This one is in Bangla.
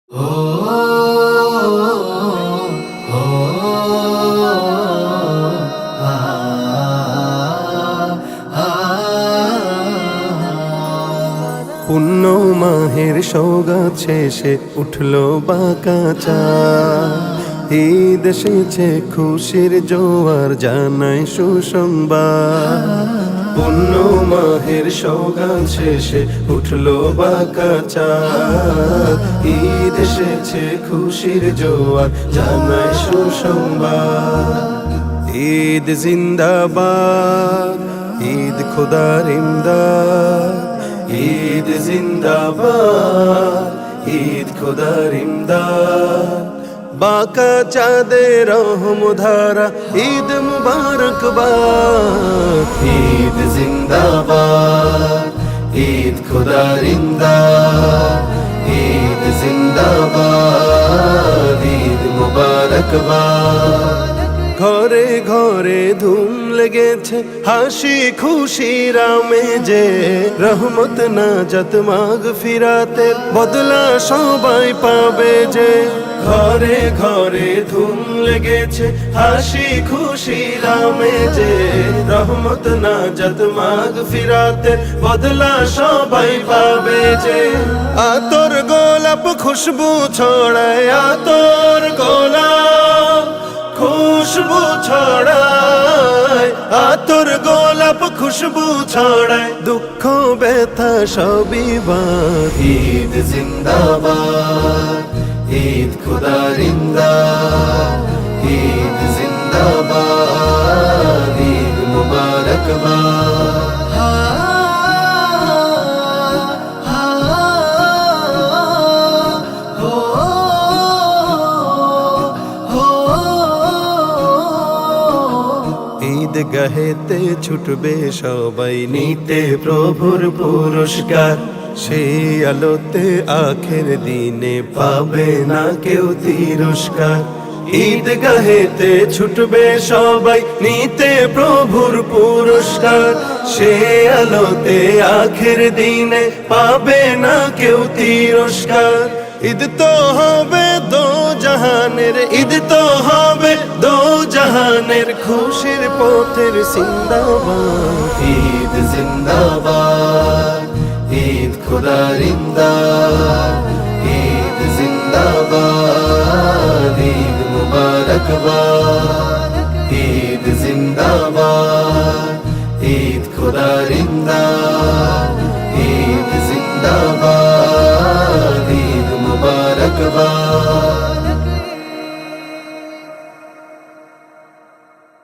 পুণ্য মাহের সওগাত শেষে উঠলো বাঁকা চাঁদ, ঈদ এসেছে খুশির জোয়ার জানাই সুসংবাদ। পুণ্য মাহের সওগাত শেষে উঠলো বাঁকা চাঁদ, ঈদ এসেছে খুশির জোয়ার জানাই সুসংবাদ। ঈদ জিন্দাবাদ, ঈদ খোদার ইমদাদ, ঈদ জিন্দাবাদ, ঈদ খোদার ইমদাদ। বাঁকা চাঁদের রহমধারা ঈদ মুবারকবাদ। ঈদ জিন্দাবাদ, ঈদ খোদার ইমদাদ, ঈদ জিন্দাবাদ, ঈদ মুবারকবাদ। ঘরে ঘরে ধুম লেগেছে হাসি খুশির আমেজে, রহমত নাজাত মাগফিরাতের বদলা সবাই পাবে যে। ঘরে ঘরে ধুম লেগেছে হাসি খুশির আমেজে, রহমত নাজাত মাগফিরাতের বদলা সবাই পাবে যে। আতর গোলাপ খুশবু ছড়ায়, আতর গোলাপ খুশবু ছড়ায়, আতর গোলাপ খুশবু ছড়ায়, দুঃখ ব্যথা সবই বাদ। ঈদ জিন্দাবাদ, ঈদ খোদার ইমদাদ, ঈদ জিন্দাবাদ, ঈদ মুবারকবাদ। ঈদগাহেতে ছুটবে সবাই নিতে প্রভুর পুরস্কার, সেই আলোতে আখের দিনে পাবে না কেউ তিরস্কার। ঈদগাহেতে ছুটবে সবাই নিতে প্রভুর পুরস্কার, সেই আলোতে আখের দিনে পাবে না কেউ তিরস্কার। ঈদ তো হবে দো জাহানের, ঈদ তো হবে দো জাহানের, খুশির পথের জিন্দাবাদ। ঈদ জিন্দাবাদ, ঈদ খোদার ইমদাদ,